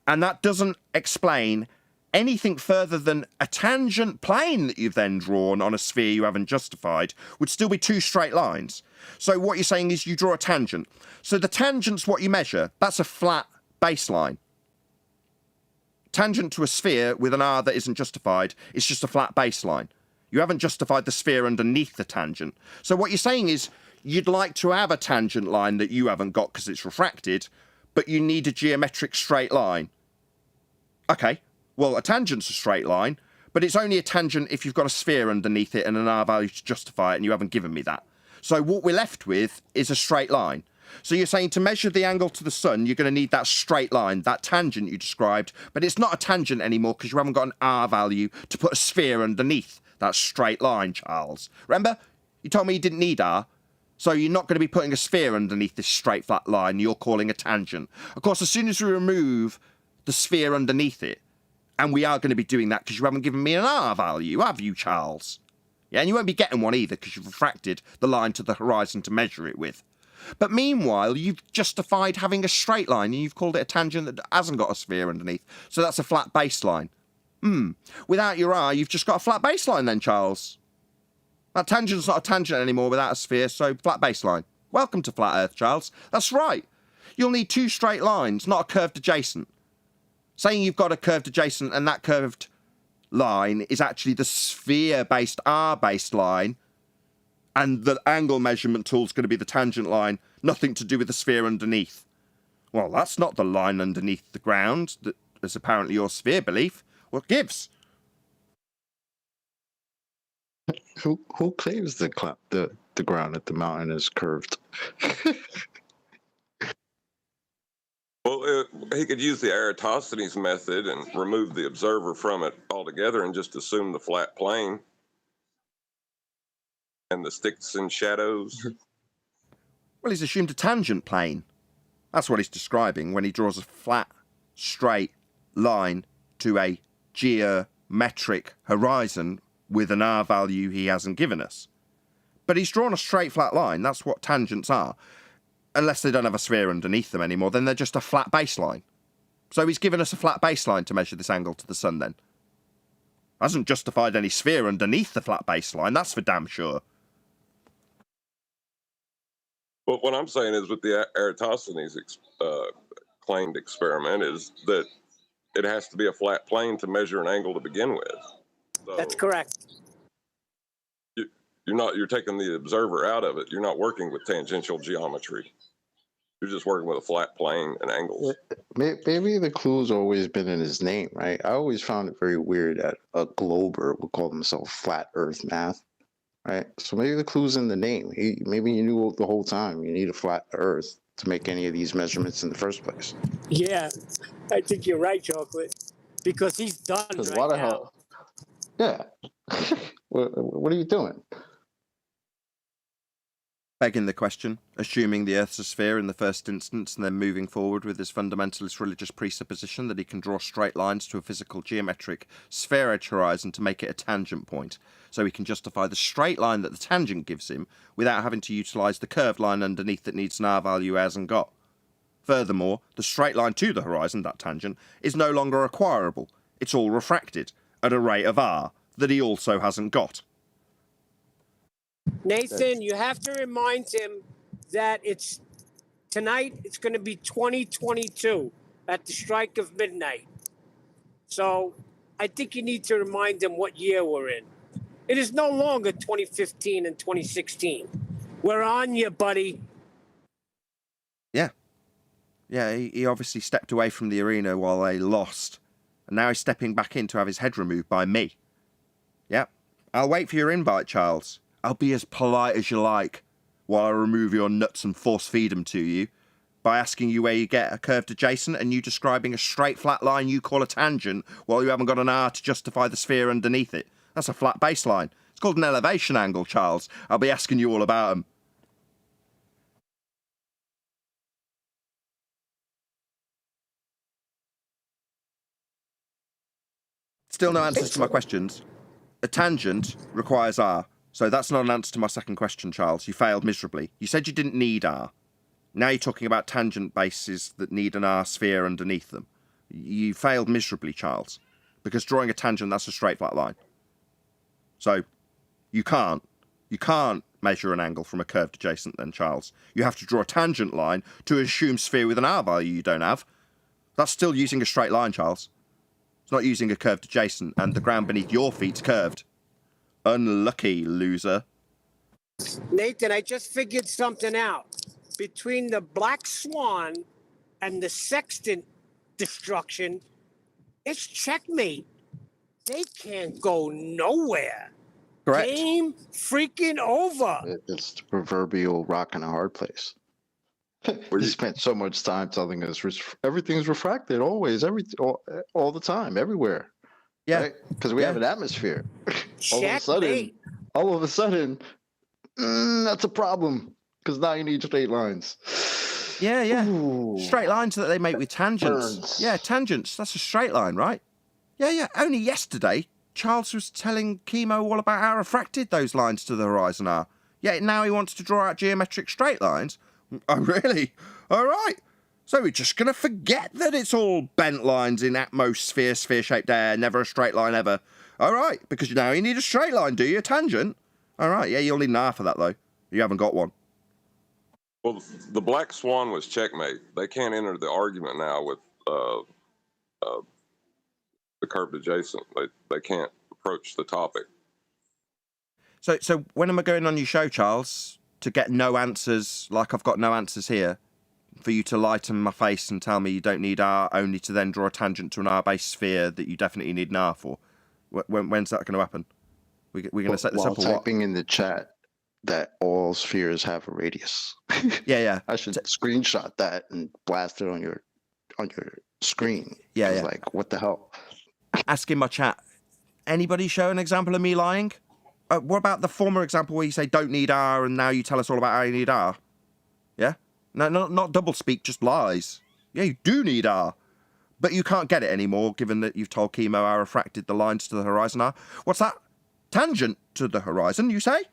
And that doesn't explain anything further than a tangent plane that you've then drawn on a sphere you haven't justified would still be two straight lines. So what you're saying is you draw a tangent. So the tangent's what you measure. That's a flat baseline. Tangent to a sphere with an R that isn't justified is just a flat baseline. You haven't justified the sphere underneath the tangent. So what you're saying is you'd like to have a tangent line that you haven't got because it's refracted, but you need a geometric straight line. Okay, well, a tangent's a straight line, but it's only a tangent if you've got a sphere underneath it and an R value to justify it, and you haven't given me that. So what we're left with is a straight line. So you're saying to measure the angle to the sun, you're going to need that straight line, that tangent you described, but it's not a tangent anymore because you haven't got an R value to put a sphere underneath that straight line, Charles. Remember? You told me you didn't need R, so you're not going to be putting a sphere underneath this straight flat line you're calling a tangent. Of course, as soon as we remove the sphere underneath it, and we are going to be doing that because you haven't given me an R value, have you, Charles? Yeah, and you won't be getting one either because you've refracted the line to the horizon to measure it with. But meanwhile, you've justified having a straight line and you've called it a tangent that hasn't got a sphere underneath. So that's a flat baseline. Without your R, you've just got a flat baseline then, Charles. That tangent's not a tangent anymore without a sphere, so flat baseline. Welcome to flat Earth, Charles. That's right. You'll need two straight lines, not a curved adjacent. Saying you've got a curved adjacent and that curved line is actually the sphere-based R-based line, and the angle measurement tool is going to be the tangent line, nothing to do with the sphere underneath. Well, that's not the line underneath the ground that is apparently your sphere belief. What gives? Who claims the ground at the mountain is curved? Well, he could use the Eratosthenes method and remove the observer from it altogether and just assume the flat plane. and the sticks and shadows. Well, he's assumed a tangent plane. That's what he's describing when he draws a flat, straight line to a geometric horizon with an R value he hasn't given us. But he's drawn a straight, flat line. That's what tangents are. Unless they don't have a sphere underneath them anymore, then they're just a flat baseline. So he's given us a flat baseline to measure this angle to the sun then. Hasn't justified any sphere underneath the flat baseline, that's for damn sure. But what I'm saying is with the Eratosthenes claimed experiment is that it has to be a flat plane to measure an angle to begin with. So That's correct. you're taking the observer out of it. You're not working with tangential geometry. You're just working with a flat plane and angles. Maybe the clue's always been in his name, right? I always found it very weird that a glober would call himself Flat Earth Math, right? So maybe the clue's in the name. Maybe he knew the whole time you need a flat Earth to make any of these measurements in the first place. Yeah, I think you're right, Chocolate, because he's done Because right why the now. hell? Yeah. What are you doing? Begging the question, assuming the Earth's a sphere in the first instance and then moving forward with his fundamentalist religious presupposition that he can draw straight lines to a physical geometric sphere edge horizon to make it a tangent point, so he can justify the straight line that the tangent gives him without having to utilise the curved line underneath that needs an R value he hasn't got. Furthermore, the straight line to the horizon, that tangent, is no longer acquirable. It's all refracted at a rate of R that he also hasn't got. Nathan, you have to remind him that tonight it's going to be 2022 at the strike of midnight. So I think you need to remind him what year we're in. It is no longer 2015 and 2016. We're on you, buddy. Yeah. Yeah, he obviously stepped away from the arena while they lost, and now he's stepping back in to have his head removed by me. Yeah, I'll wait for your invite, Charles. I'll be as polite as you like while I remove your nuts and force feed them to you by asking you where you get a curved adjacent and you describing a straight flat line you call a tangent while you haven't got an R to justify the sphere underneath it. That's a flat baseline. It's called an elevation angle, Charles. I'll be asking you all about them. Still no answers to my questions. A tangent requires R. So that's not an answer to my second question, Charles. You failed miserably. You said you didn't need R. Now you're talking about tangent bases that need an R sphere underneath them. You failed miserably, Charles. Because drawing a tangent, that's a straight flat line. So you can't measure an angle from a curved adjacent then, Charles. You have to draw a tangent line to assume sphere with an R value you don't have. That's still using a straight line, Charles. It's not using a curved adjacent, and the ground beneath your feet's curved. Unlucky, loser. Nathan, I just figured something out. Between the Black Swan and the Sextant destruction, it's checkmate. They can't go nowhere. Correct. Game freaking over. It's the proverbial rock in a hard place. He spent so much time telling us everything's refracted always, all the time, everywhere. Yeah. Because we have an atmosphere. all of a sudden, that's a problem. Because now you need straight lines. Yeah. Ooh. Straight lines that they make with tangents. Burns. Yeah, tangents. That's a straight line, right? Yeah. Only yesterday, Charles was telling Chemo all about how refracted those lines to the horizon are. Yet now he wants to draw out geometric straight lines. Oh, really? All right. So we're just going to forget that it's all bent lines in atmosphere, sphere-shaped air, never a straight line ever. All right, because now you need a straight line, do you? A tangent? All right, yeah, you'll need an R for that, though. You haven't got one. Well, the Black Swan was checkmate. They can't enter the argument now with the curved adjacent. They can't approach the topic. So when am I going on your show, Charles, to get no answers like I've got no answers here? For you to lighten my face and tell me you don't need R, only to then draw a tangent to an R-based sphere that you definitely need an R for. When's that going to happen? We're going to set this up or what? Typing in the chat that all spheres have a radius. Yeah. I should screenshot that and blast it on your screen. Yeah. Like, what the hell? Ask in my chat. Anybody show an example of me lying? What about the former example where you say don't need R and now you tell us all about how you need R? Yeah? No, not double speak, just lies. Yeah, you do need R. But you can't get it anymore, given that you've told Chemo how refracted the lines to the horizon are. What's that? Tangent to the horizon, you say?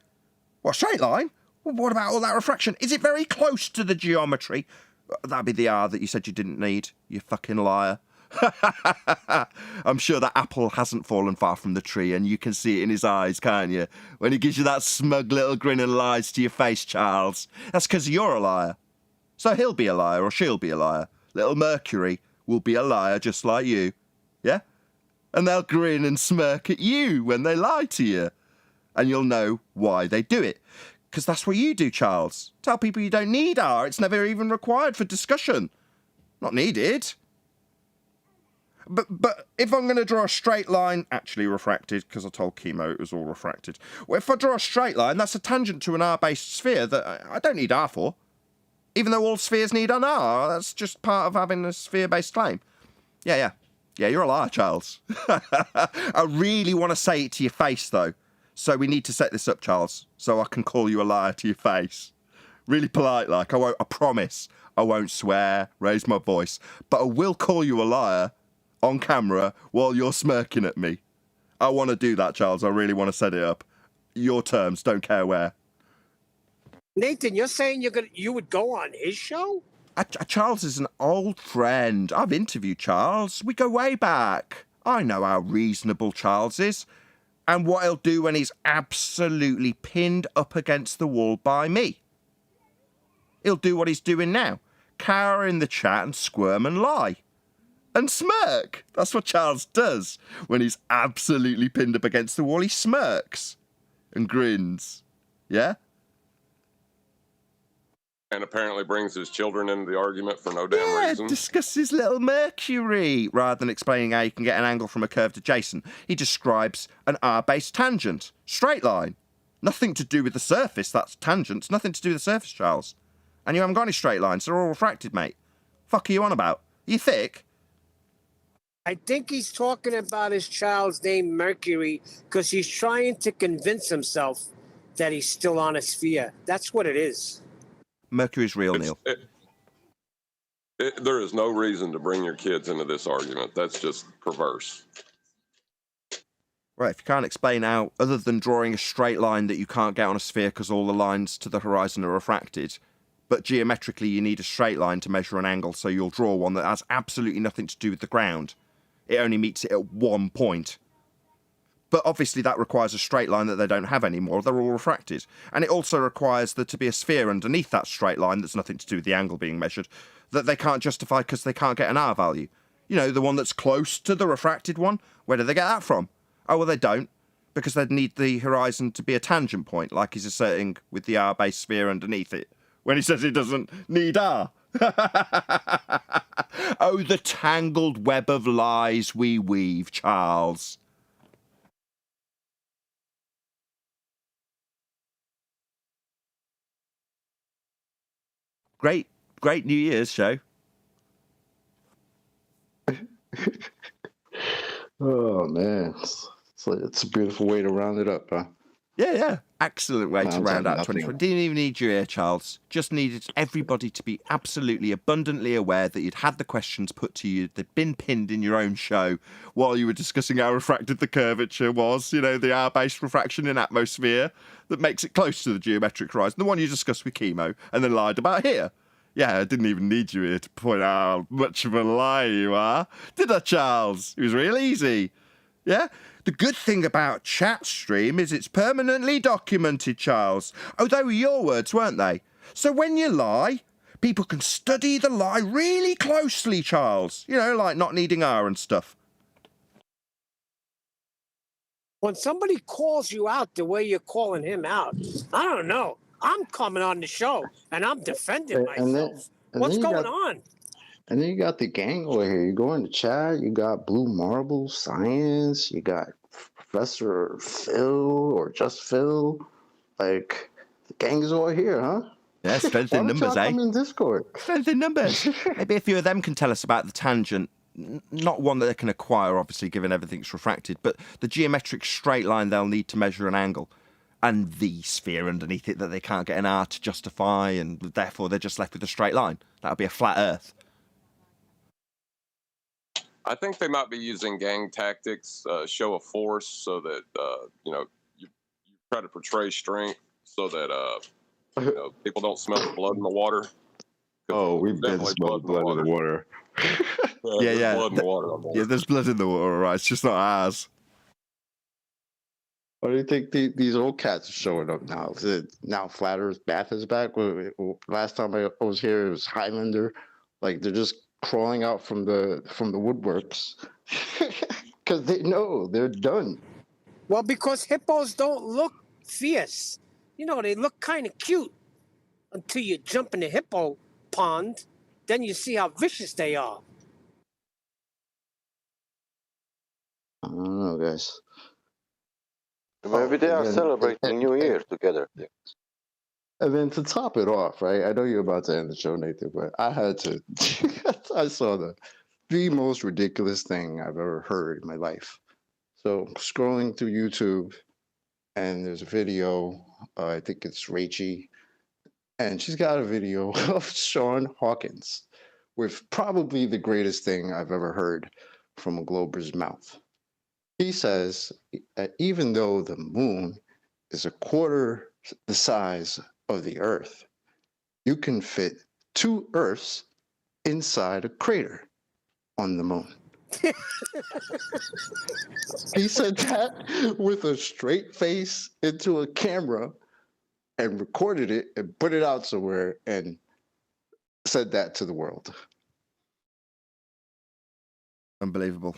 What, straight line? Well, what about all that refraction? Is it very close to the geometry? That'd be the R that you said you didn't need, you fucking liar. I'm sure that apple hasn't fallen far from the tree, and you can see it in his eyes, can't you? When he gives you that smug little grin and lies to your face, Charles. That's because you're a liar. So he'll be a liar, or she'll be a liar. Little Mercury will be a liar just like you. Yeah? And they'll grin and smirk at you when they lie to you. And you'll know why they do it. Because that's what you do, Charles. Tell people you don't need R. It's never even required for discussion. Not needed. But if I'm going to draw a straight line, actually refracted, because I told Chemo it was all refracted. Well, if I draw a straight line, that's a tangent to an R-based sphere that I don't need R for. Even though all spheres need an R, that's just part of having a sphere-based claim. Yeah, you're a liar, Charles. I really want to say it to your face, though. So we need to set this up, Charles, so I can call you a liar to your face. Really polite, like. I promise I won't swear, raise my voice, but I will call you a liar on camera while you're smirking at me. I want to do that, Charles. I really want to set it up. Your terms, don't care where. Nathan, you're saying you would go on his show? Charles is an old friend. I've interviewed Charles. We go way back. I know how reasonable Charles is and what he'll do when he's absolutely pinned up against the wall by me. He'll do what he's doing now. Cower in the chat and squirm and lie. And smirk. That's what Charles does. When he's absolutely pinned up against the wall, he smirks and grins. Yeah? And apparently brings his children into the argument for no damn reason. Discusses little Mercury. Rather than explaining how you can get an angle from a curved adjacent, he describes an R-based tangent. Straight line. Nothing to do with the surface, that's tangents. Nothing to do with the surface, Charles. And you haven't got any straight lines, they're all refracted, mate. Fuck are you on about? You thick? I think he's talking about his child's name, Mercury, because he's trying to convince himself that he's still on a sphere. That's what it is. Mercury's real, Neil. There is no reason to bring your kids into this argument. That's just perverse. Right, if you can't explain how, other than drawing a straight line that you can't get on a sphere because all the lines to the horizon are refracted, but geometrically you need a straight line to measure an angle, so you'll draw one that has absolutely nothing to do with the ground. It only meets it at one point. But obviously that requires a straight line that they don't have anymore. They're all refracted. And it also requires there to be a sphere underneath that straight line that's nothing to do with the angle being measured that they can't justify because they can't get an R value. You know, the one that's close to the refracted one. Where do they get that from? Oh, well, they don't. Because they'd need the horizon to be a tangent point, like he's asserting with the R-based sphere underneath it, when he says he doesn't need R. Oh, the tangled web of lies we weave, Charles. Great New Year's show. Oh man, it's a beautiful way to round it up, huh? Yeah. Excellent way to Sounds round like out nothing. 2020. Didn't even need your ear, Charles. Just needed everybody to be absolutely abundantly aware that you'd had the questions put to you, they'd been pinned in your own show while you were discussing how refracted the curvature was, you know, the R-based refraction in atmosphere that makes it close to the geometric horizon, the one you discussed with Chemo and then lied about here. Yeah, I didn't even need you here to point out how much of a liar you are. Did I, Charles? It was real easy. Yeah? The good thing about Chatstream is it's permanently documented, Charles. Oh, they were your words, weren't they? So when you lie, people can study the lie really closely, Charles. You know, like not needing R and stuff. When somebody calls you out the way you're calling him out, I don't know. I'm coming on the show and I'm defending myself. What's going on? And then you got the gang over here. You go in the chat, you got Blue Marble, Science, you got Professor Phil or just Phil. Like, the gang is all here, huh? Yeah, strength in numbers, eh? Come in Discord? Strength in numbers. Maybe a few of them can tell us about the tangent. Not one that they can acquire, obviously, given everything's refracted, but the geometric straight line they'll need to measure an angle. and the sphere underneath it that they can't get an R to justify, and therefore they're just left with a straight line. That would be a flat Earth. I think they might be using gang tactics, show of force, so that you try to portray strength, so that people don't smell the blood in the water. Oh, we've been smelling blood in the water. Yeah. Blood in the water. Yeah, there's blood in the water, all right. It's just not ours. What do you think these old cats are showing up now? Is it now Flat Earth Math is back? Last time I was here, it was Highlander. Like, they're just crawling out from the woodworks because they know they're done. Well, because hippos don't look fierce. They look kind of cute until you jump in the hippo pond. Then you see how vicious they are. I don't know, guys. Maybe they are celebrating New Year together. And then to top it off, right? I know you're about to end the show, Nathan, but I had to. I saw the most ridiculous thing I've ever heard in my life. So scrolling through YouTube, and there's a video. I think it's Rachie, and she's got a video of Sean Hawkins with probably the greatest thing I've ever heard from a Glober's mouth. He says that even though the moon is a quarter the size of the Earth, you can fit 2 Earths inside a crater on the moon. He said that with a straight face into a camera and recorded it and put it out somewhere and said that to the world. Unbelievable.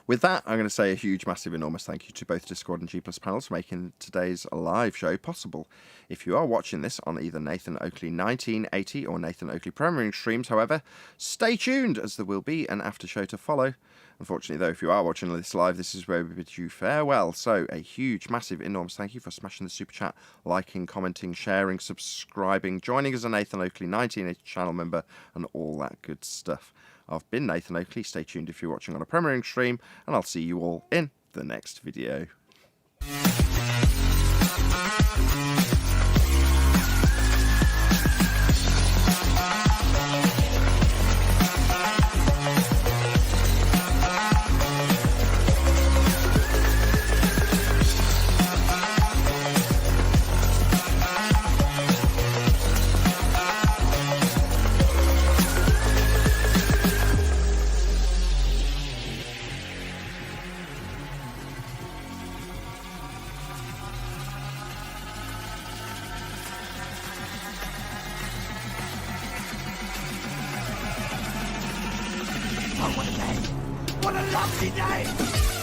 With that, I'm going to say a huge, massive, enormous thank you to both Discord and G+ panels for making today's live show possible. If you are watching this on either Nathan Oakley 1980 or Nathan Oakley premiering streams, however, stay tuned as there will be an after show to follow. Unfortunately, though, if you are watching this live, this is where we bid you farewell. So a huge, massive, enormous thank you for smashing the super chat, liking, commenting, sharing, subscribing, joining as a Nathan Oakley 1980 channel member, and all that good stuff. I've been Nathan Oakley. Stay tuned if you're watching on a premiering stream, and I'll see you all in the next video. What a lovely day!